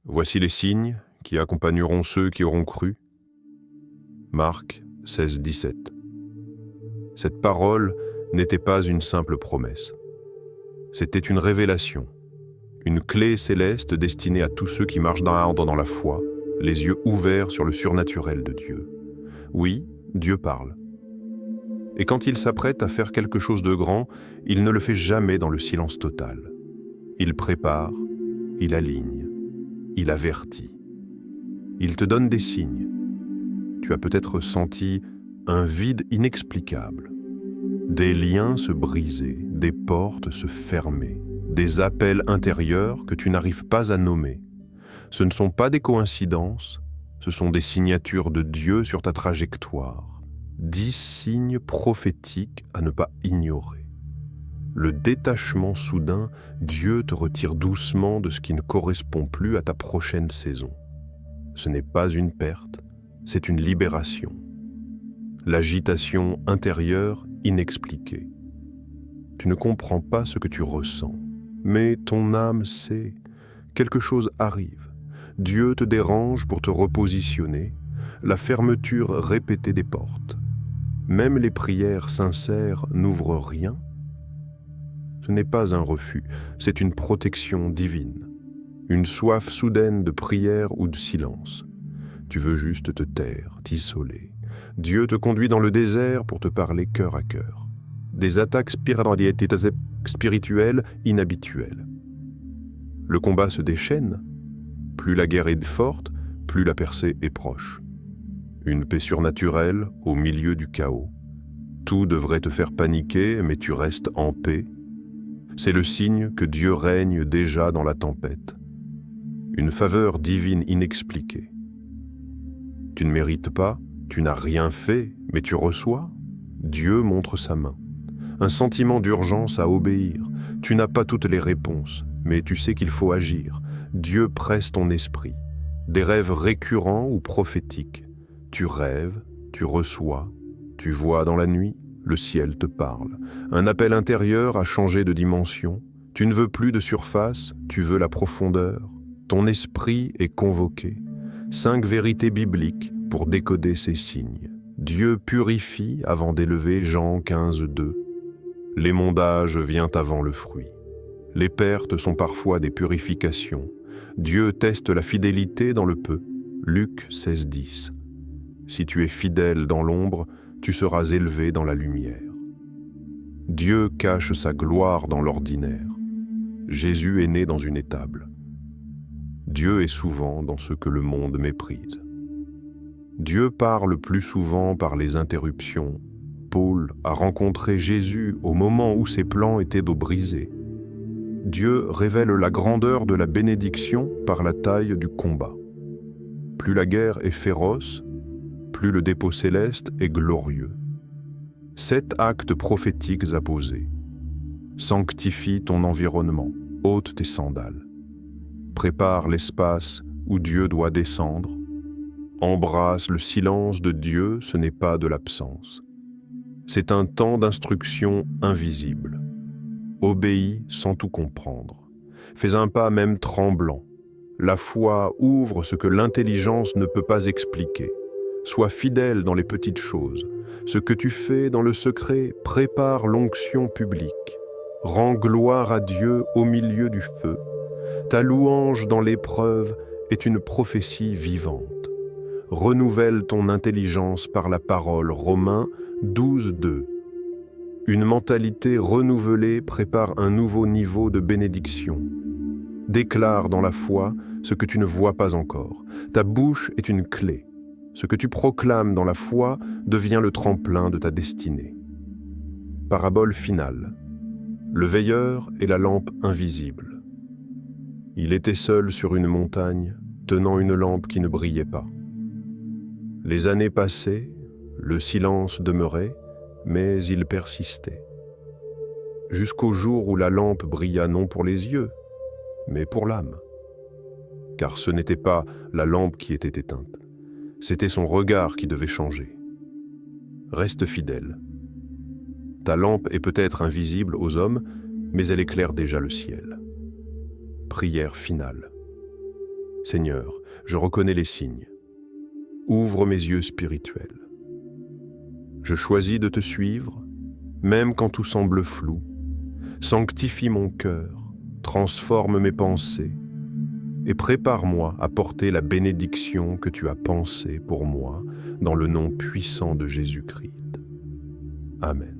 Voici les signes qui accompagneront ceux qui auront cru. Marc 16, 17. Cette parole n'était pas une simple promesse. C'était une révélation, une clé céleste destinée à tous ceux qui marchent dans la foi, les yeux ouverts sur le surnaturel de Dieu. Oui, Dieu parle. Et quand il s'apprête à faire quelque chose de grand, il ne le fait jamais dans le silence total. Il prépare, il aligne, il avertit. Il te donne des signes. Tu as peut-être senti un vide inexplicable. Des liens se briser, des portes se fermer, des appels intérieurs que tu n'arrives pas à nommer. Ce ne sont pas des coïncidences, ce sont des signatures de Dieu sur ta trajectoire. 10 signes prophétiques à ne pas ignorer. Le détachement soudain, Dieu te retire doucement de ce qui ne correspond plus à ta prochaine saison. Ce n'est pas une perte, c'est une libération. L'agitation intérieure inexpliquée. Tu ne comprends pas ce que tu ressens, mais ton âme sait. Quelque chose arrive. Dieu te dérange pour te repositionner, la fermeture répétée des portes. Même les prières sincères n'ouvrent rien. Ce n'est pas un refus, c'est une protection divine. Une soif soudaine de prière ou de silence. Tu veux juste te taire, t'isoler. Dieu te conduit dans le désert pour te parler cœur à cœur. Des attaques spirituelles inhabituelles. Le combat se déchaîne. Plus la guerre est forte, plus la percée est proche. Une paix surnaturelle au milieu du chaos. Tout devrait te faire paniquer, mais tu restes en paix. C'est le signe que Dieu règne déjà dans la tempête. Une faveur divine inexpliquée. Tu ne mérites pas, tu n'as rien fait, mais tu reçois. Dieu montre sa main. Un sentiment d'urgence à obéir. Tu n'as pas toutes les réponses, mais tu sais qu'il faut agir. Dieu presse ton esprit. Des rêves récurrents ou prophétiques. Tu rêves, tu reçois, tu vois dans la nuit, le ciel te parle. Un appel intérieur a changé de dimension. Tu ne veux plus de surface, tu veux la profondeur. Ton esprit est convoqué. 5 vérités bibliques pour décoder ces signes. Dieu purifie avant d'élever Jean 15, 2. L'émondage vient avant le fruit. Les pertes sont parfois des purifications. Dieu teste la fidélité dans le peu. Luc 16, 10. Si tu es fidèle dans l'ombre, tu seras élevé dans la lumière. Dieu cache sa gloire dans l'ordinaire. Jésus est né dans une étable. Dieu est souvent dans ce que le monde méprise. Dieu parle plus souvent par les interruptions. Paul a rencontré Jésus au moment où ses plans étaient d'eau brisée. Dieu révèle la grandeur de la bénédiction par la taille du combat. Plus la guerre est féroce, plus le dépôt céleste est glorieux. 7 actes prophétiques à poser. Sanctifie ton environnement, ôte tes sandales. Prépare l'espace où Dieu doit descendre. Embrasse le silence de Dieu, ce n'est pas de l'absence. C'est un temps d'instruction invisible. Obéis sans tout comprendre. Fais un pas même tremblant. La foi ouvre ce que l'intelligence ne peut pas expliquer. Sois fidèle dans les petites choses. Ce que tu fais dans le secret prépare l'onction publique. Rends gloire à Dieu au milieu du feu. Ta louange dans l'épreuve est une prophétie vivante. Renouvelle ton intelligence par la parole. Romains 12, 2. Une mentalité renouvelée prépare un nouveau niveau de bénédiction. Déclare dans la foi ce que tu ne vois pas encore. Ta bouche est une clé. Ce que tu proclames dans la foi devient le tremplin de ta destinée. Parabole finale. Le veilleur et la lampe invisible. Il était seul sur une montagne, tenant une lampe qui ne brillait pas. Les années passaient, le silence demeurait, mais il persistait. Jusqu'au jour où la lampe brilla non pour les yeux, mais pour l'âme. Car ce n'était pas la lampe qui était éteinte, c'était son regard qui devait changer. Reste fidèle. Ta lampe est peut-être invisible aux hommes, mais elle éclaire déjà le ciel. Prière finale. Seigneur, je reconnais les signes. Ouvre mes yeux spirituels. Je choisis de te suivre, même quand tout semble flou. Sanctifie mon cœur, transforme mes pensées et prépare-moi à porter la bénédiction que tu as pensée pour moi dans le nom puissant de Jésus-Christ. Amen.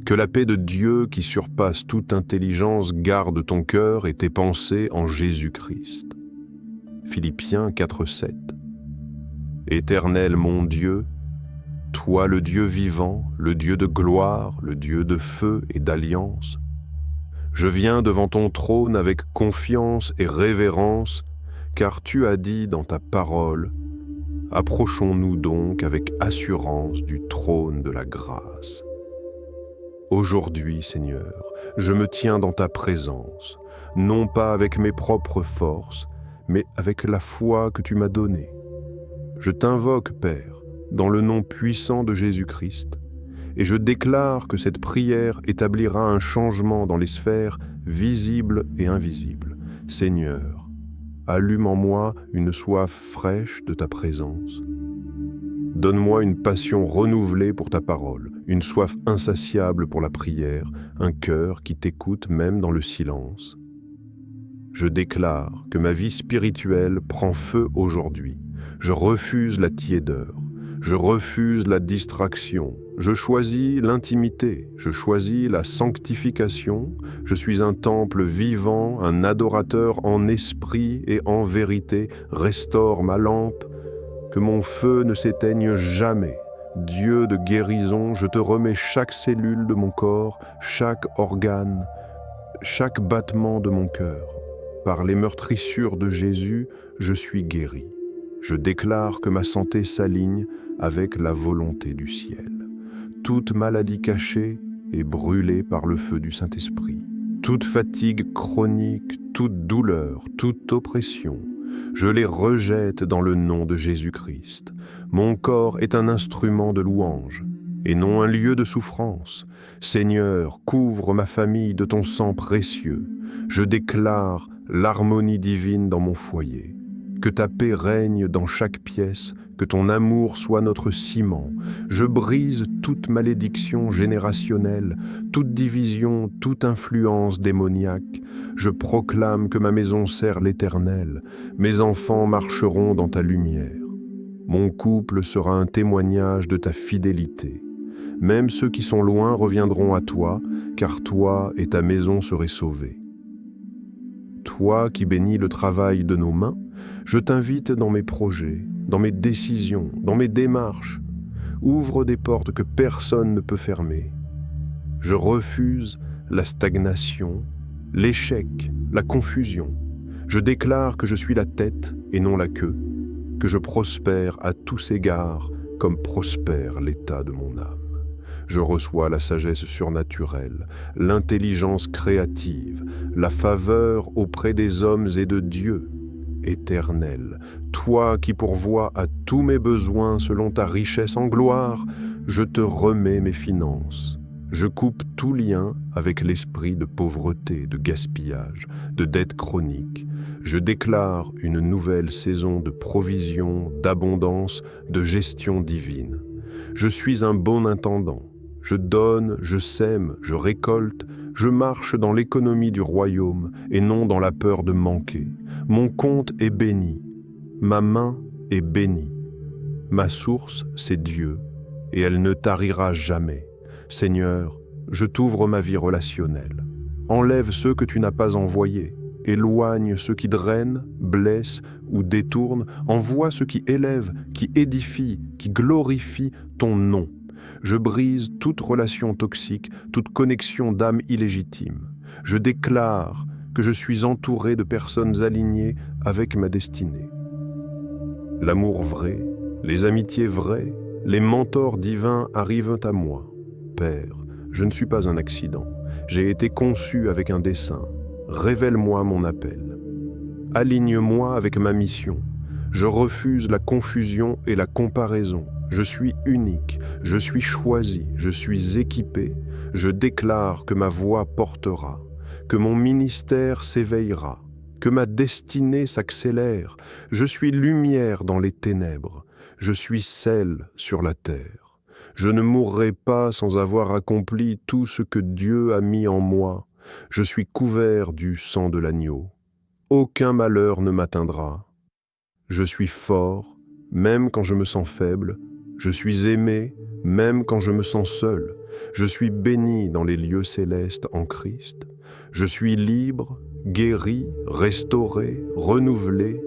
Que la paix de Dieu qui surpasse toute intelligence garde ton cœur et tes pensées en Jésus-Christ. Philippiens 4:7. Éternel mon Dieu, toi le Dieu vivant, le Dieu de gloire, le Dieu de feu et d'alliance, je viens devant ton trône avec confiance et révérence, car tu as dit dans ta parole, « Approchons-nous donc avec assurance du trône de la grâce. » Aujourd'hui, Seigneur, je me tiens dans ta présence, non pas avec mes propres forces, mais avec la foi que tu m'as donnée. Je t'invoque, Père, dans le nom puissant de Jésus-Christ, et je déclare que cette prière établira un changement dans les sphères visibles et invisibles. Seigneur, allume en moi une soif fraîche de ta présence. Donne-moi une passion renouvelée pour ta parole, une soif insatiable pour la prière, un cœur qui t'écoute même dans le silence. Je déclare que ma vie spirituelle prend feu aujourd'hui. Je refuse la tiédeur. Je refuse la distraction. Je choisis l'intimité. Je choisis la sanctification. Je suis un temple vivant, un adorateur en esprit et en vérité. Restaure ma lampe. Que mon feu ne s'éteigne jamais. Dieu de guérison, je te remets chaque cellule de mon corps, chaque organe, chaque battement de mon cœur. Par les meurtrissures de Jésus, je suis guéri. Je déclare que ma santé s'aligne avec la volonté du ciel. Toute maladie cachée est brûlée par le feu du Saint-Esprit. Toute fatigue chronique, toute douleur, toute oppression, je les rejette dans le nom de Jésus-Christ. Mon corps est un instrument de louange et non un lieu de souffrance. Seigneur, couvre ma famille de ton sang précieux. Je déclare l'harmonie divine dans mon foyer. Que ta paix règne dans chaque pièce, que ton amour soit notre ciment. Je brise toute malédiction générationnelle, toute division, toute influence démoniaque. Je proclame que ma maison sert l'Éternel. Mes enfants marcheront dans ta lumière. Mon couple sera un témoignage de ta fidélité. Même ceux qui sont loin reviendront à toi, car toi et ta maison seraient sauvés. Toi qui bénis le travail de nos mains, je t'invite dans mes projets, dans mes décisions, dans mes démarches. Ouvre des portes que personne ne peut fermer. Je refuse la stagnation, l'échec, la confusion. Je déclare que je suis la tête et non la queue, que je prospère à tous égards comme prospère l'état de mon âme. Je reçois la sagesse surnaturelle, l'intelligence créative, la faveur auprès des hommes et de Dieu. Éternel, toi qui pourvois à tous mes besoins selon ta richesse en gloire, je te remets mes finances. Je coupe tout lien avec l'esprit de pauvreté, de gaspillage, de dette chronique. Je déclare une nouvelle saison de provision, d'abondance, de gestion divine. Je suis un bon intendant. Je donne, je sème, je récolte, je marche dans l'économie du royaume et non dans la peur de manquer. Mon compte est béni, ma main est bénie. Ma source, c'est Dieu, et elle ne tarira jamais. Seigneur, je t'ouvre ma vie relationnelle. Enlève ceux que tu n'as pas envoyés. Éloigne ceux qui drainent, blessent ou détournent. Envoie ceux qui élèvent, qui édifient, qui glorifient ton nom. Je brise toute relation toxique, toute connexion d'âme illégitime. Je déclare que je suis entouré de personnes alignées avec ma destinée. L'amour vrai, les amitiés vraies, les mentors divins arrivent à moi. Père, je ne suis pas un accident. J'ai été conçu avec un dessein. Révèle-moi mon appel. Aligne-moi avec ma mission. Je refuse la confusion et la comparaison. Je suis unique, je suis choisi, je suis équipé. Je déclare que ma voix portera, que mon ministère s'éveillera. que ma destinée s'accélère. Je suis lumière dans les ténèbres. Je suis sel sur la terre. Je ne mourrai pas sans avoir accompli tout ce que Dieu a mis en moi. Je suis couvert du sang de l'agneau. Aucun malheur ne m'atteindra. Je suis fort, même quand je me sens faible. Je suis aimé, même quand je me sens seul. Je suis béni dans les lieux célestes en Christ. Je suis libre, guéri, restauré, renouvelé.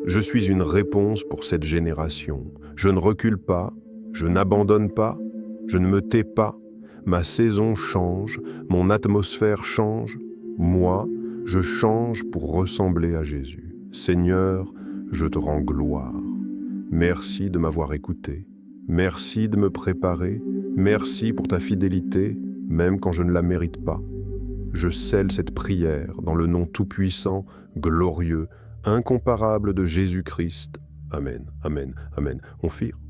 Je suis une réponse pour cette génération. Je ne recule pas, je n'abandonne pas, je ne me tais pas. Ma saison change, mon atmosphère change. Moi, je change pour ressembler à Jésus. Seigneur, je te rends gloire. Merci de m'avoir écouté. Merci de me préparer. Merci pour ta fidélité, même quand je ne la mérite pas. Je scelle cette prière dans le nom tout-puissant, glorieux, incomparable de Jésus-Christ. Amen, amen, amen. On firme.